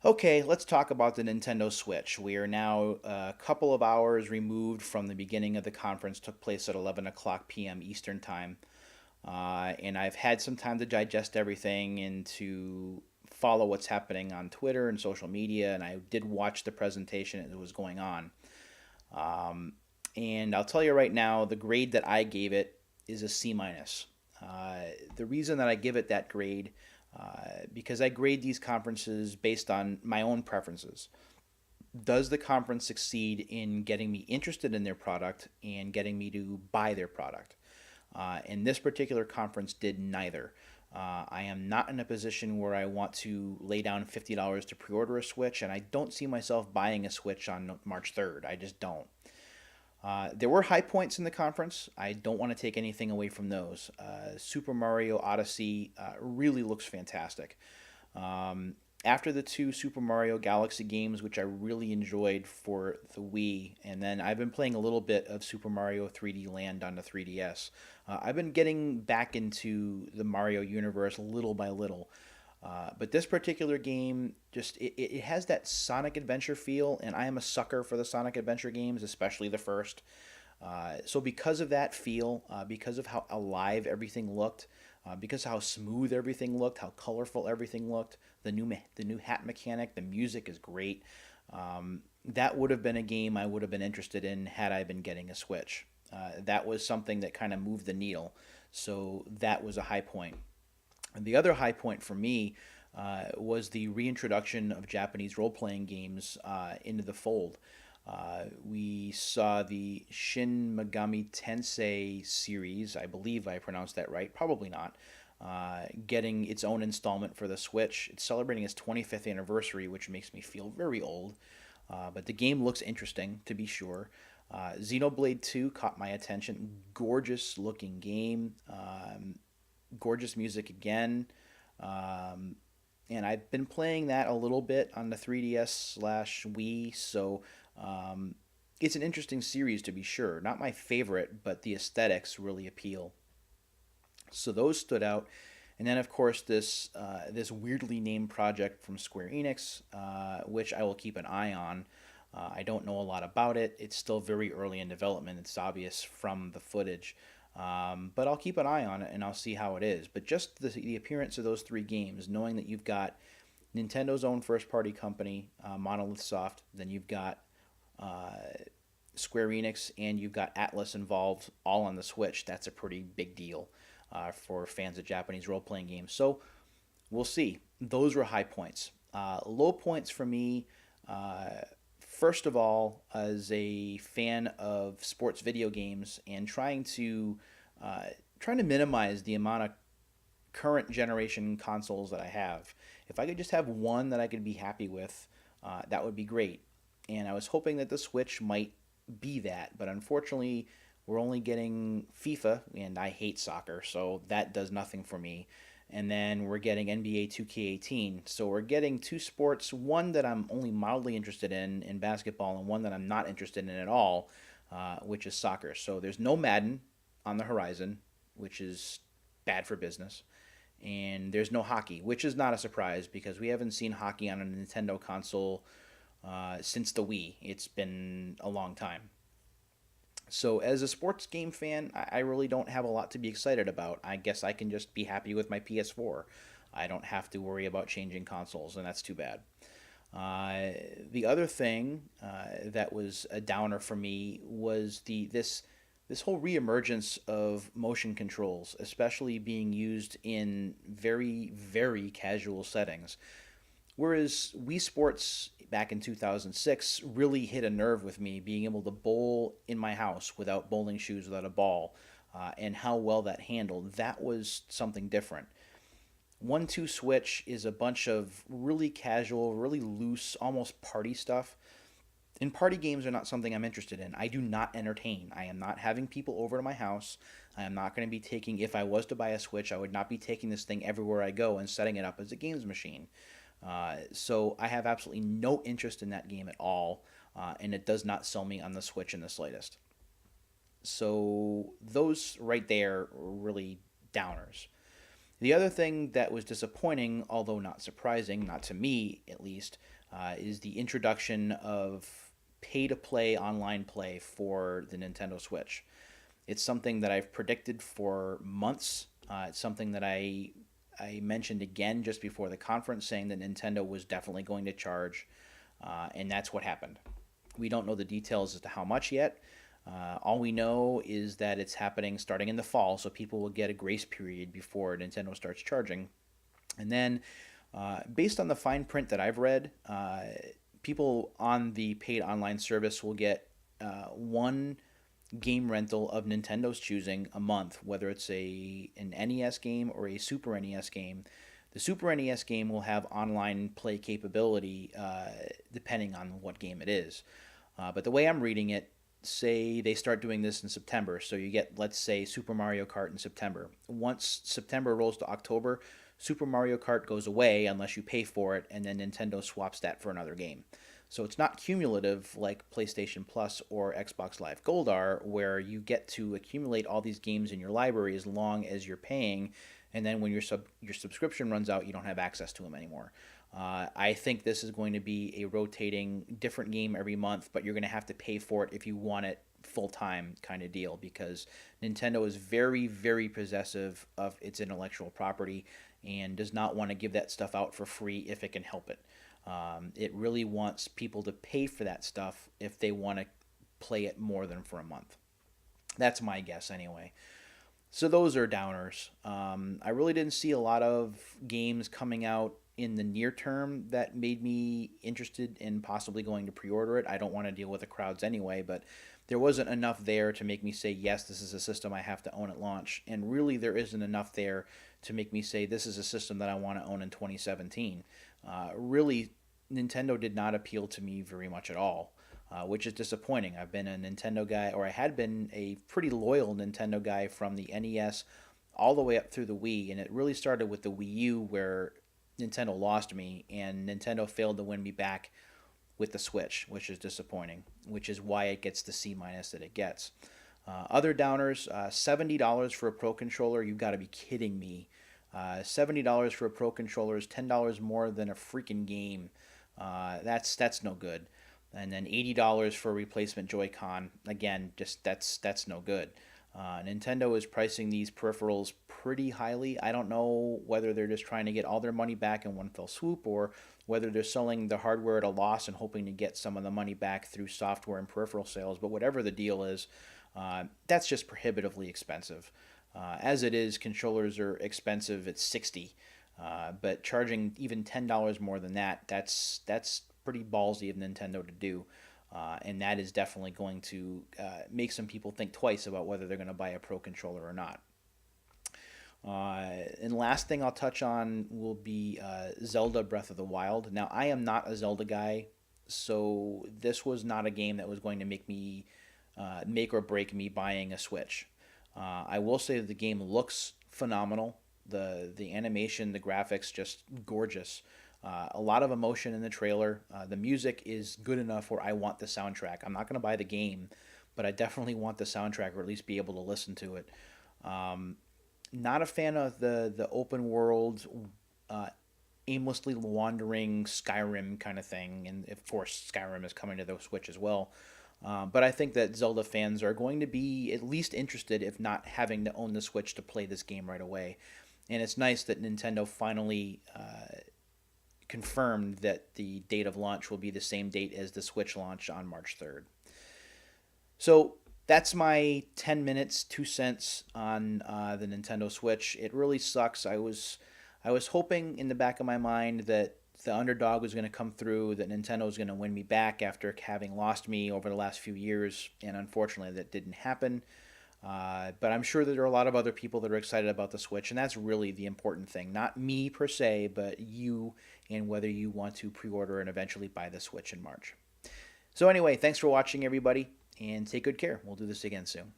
Okay, let's talk about the Nintendo Switch. We are now a couple of hours removed from the beginning of the conference. Took place at 11 o'clock p.m. Eastern Time. And I've had some time to digest everything and to follow what's happening on Twitter and social media. And I did watch the presentation as it was going on. Um, and I'll tell you right now, the grade that I gave it is a C minus. The reason that I give it that grade, because I grade these conferences based on my own preferences. Does the conference succeed in getting me interested in their product and getting me to buy their product? And this particular conference did neither. I am not in a position where I want to lay down $50 to pre order a Switch, and I don't see myself buying a Switch on March 3rd. I just don't. There were high points in the conference. I don't want to take anything away from those. Super Mario Odyssey really looks fantastic. Um, After the two Super Mario Galaxy games, which I really enjoyed for the Wii, and then I've been playing a little bit of Super Mario 3D Land on the 3DS. I've been getting back into the Mario universe little by little. But this particular game it has that Sonic Adventure feel, and I am a sucker for the Sonic Adventure games, especially the first. So because of that feel, because of how alive everything looked, because of how smooth everything looked, how colorful everything looked, the new hat mechanic, the music is great. That would have been a game I would have been interested in had I been getting a Switch. That was something that kind of moved the needle. So that was a high point. And the other high point for me was the reintroduction of Japanese role playing games into the fold. We saw the Shin Megami Tensei series, I believe I pronounced that right, probably not, getting its own installment for the Switch. It's celebrating its 25th anniversary, which makes me feel very old. But the game looks interesting, to be sure. Xenoblade 2 caught my attention. Gorgeous looking game. Gorgeous music again. Um, and I've been playing that a little bit on the 3DS/Wii, so um, it's an interesting series to be sure. Not my favorite, but the aesthetics really appeal. So those stood out. And then, of course, this weirdly named project from Square Enix, which I will keep an eye on. I don't know a lot about it. It's still very early in development. It's obvious from the footage. But I'll keep an eye on it and I'll see how it is. But just the appearance of those three games, knowing that you've got Nintendo's own first party company, Monolith Soft, then you've got uh, Square Enix, and you've got Atlas involved all on the Switch, that's a pretty big deal for fans of Japanese role playing games. So we'll see. Those were high points. Low points for me. Uh, First of all, as a fan of sports video games and uh, trying to minimize the amount of current generation consoles that I have, if I could just have one that I could be happy with, that would be great. And I was hoping that the Switch might be that, but unfortunately, we're only getting FIFA, and I hate soccer, so that does nothing for me. And then we're getting NBA 2K18. So we're getting two sports, one that I'm only mildly interested in basketball, and one that I'm not interested in at all, which is soccer. So there's no Madden on the horizon, which is bad for business. And there's no hockey, which is not a surprise because we haven't seen hockey on a Nintendo console since the Wii. It's been a long time. So, as a sports game fan, I really don't have a lot to be excited about. I guess I can just be happy with my PS4. I don't have to worry about changing consoles, and that's too bad. Uh, the other thing that was a downer for me was this whole reemergence of motion controls, especially being used in very casual settings. Whereas Wii Sports back in 2006 really hit a nerve with me, being able to bowl in my house without bowling shoes, without a ball, and how well that handled. That was something different. 1-2 Switch is a bunch of really casual, really loose, almost party stuff. And party games are not something I'm interested in. I do not entertain. I am not having people over to my house. I am not going to be taking, if I was to buy a Switch, I would not be taking this thing everywhere I go and setting it up as a games machine. So I have absolutely no interest in that game at all, and it does not sell me on the Switch in the slightest. So those right there are really downers. The other thing that was disappointing, although not surprising, not to me at least, is the introduction of pay to play online play for the Nintendo Switch. It's something that I've predicted for months. It's something that I mentioned again just before the conference, saying that Nintendo was definitely going to charge, and that's what happened. We don't know the details as to how much yet. All we know is that it's happening starting in the fall, so people will get a grace period before Nintendo starts charging. And then, based on the fine print that I've read, people on the paid online service will get one game rental of Nintendo's choosing a month, whether it's an NES game or a Super NES game. The Super NES game will have online play capability depending on what game it is. But the way I'm reading it, say they start doing this in September, so you get, let's say, Super Mario Kart in September. Once September rolls to October, Super Mario Kart goes away unless you pay for it, and then Nintendo swaps that for another game. So it's not cumulative like PlayStation Plus or Xbox Live Gold are, where you get to accumulate all these games in your library as long as you're paying, and then when your subscription runs out, you don't have access to them anymore. I think this is going to be a rotating different game every month, but you're going to have to pay for it if you want it full time kind of deal, because Nintendo is very, very possessive of its intellectual property and does not want to give that stuff out for free if it can help it. It really wants people to pay for that stuff if they want to play it more than for a month. That's my guess anyway. So those are downers. I really didn't see a lot of games coming out in the near term that made me interested in possibly going to pre-order it. I don't want to deal with the crowds anyway, but there wasn't enough there to make me say, yes, this is a system I have to own at launch. And really, there isn't enough there to make me say, this is a system that I want to own in 2017. Really, Nintendo did not appeal to me very much at all, which is disappointing. I've been a Nintendo guy, or I had been a pretty loyal Nintendo guy from the NES all the way up through the Wii, and it really started with the Wii U, where Nintendo lost me, and Nintendo failed to win me back with the Switch, which is disappointing, which is why it gets the C minus that it gets. Other downers, $70 for a Pro Controller, you've got to be kidding me. $70 for a Pro Controller is $10 more than a freaking game. That's no good. And then $80 for a replacement Joy-Con, again, just that's no good. Nintendo is pricing these peripherals pretty highly. I don't know whether they're just trying to get all their money back in one fell swoop, or whether they're selling the hardware at a loss and hoping to get some of the money back through software and peripheral sales. But whatever the deal is, that's just prohibitively expensive. As it is, controllers are expensive at $60, but charging even $10 more than that's pretty ballsy of Nintendo to do. And that is definitely going to make some people think twice about whether they're going to buy a Pro Controller or not. And last thing I'll touch on will be Zelda Breath of the Wild. Now, I am not a Zelda guy, so this was not a game that was going to make or break me buying a Switch. I will say that the game looks phenomenal. The animation, the graphics, just gorgeous. A lot of emotion in the trailer. The music is good enough where I want the soundtrack. I'm not going to buy the game, but I definitely want the soundtrack, or at least be able to listen to it. Not a fan of the open world, aimlessly wandering Skyrim kind of thing, and of course Skyrim is coming to the Switch as well. But I think that Zelda fans are going to be at least interested, if not having to own the Switch to play this game right away. And it's nice that Nintendo finally confirmed that the date of launch will be the same date as the Switch launch on March 3rd. So that's my 10 minutes, 2 cents on the Nintendo Switch. It really sucks. I was hoping in the back of my mind that the underdog was going to come through, that Nintendo was going to win me back after having lost me over the last few years, and unfortunately that didn't happen. But I'm sure that there are a lot of other people that are excited about the Switch, and that's really the important thing. Not me per se, but you, and whether you want to pre-order and eventually buy the Switch in March. So anyway, thanks for watching, everybody, and take good care. We'll do this again soon.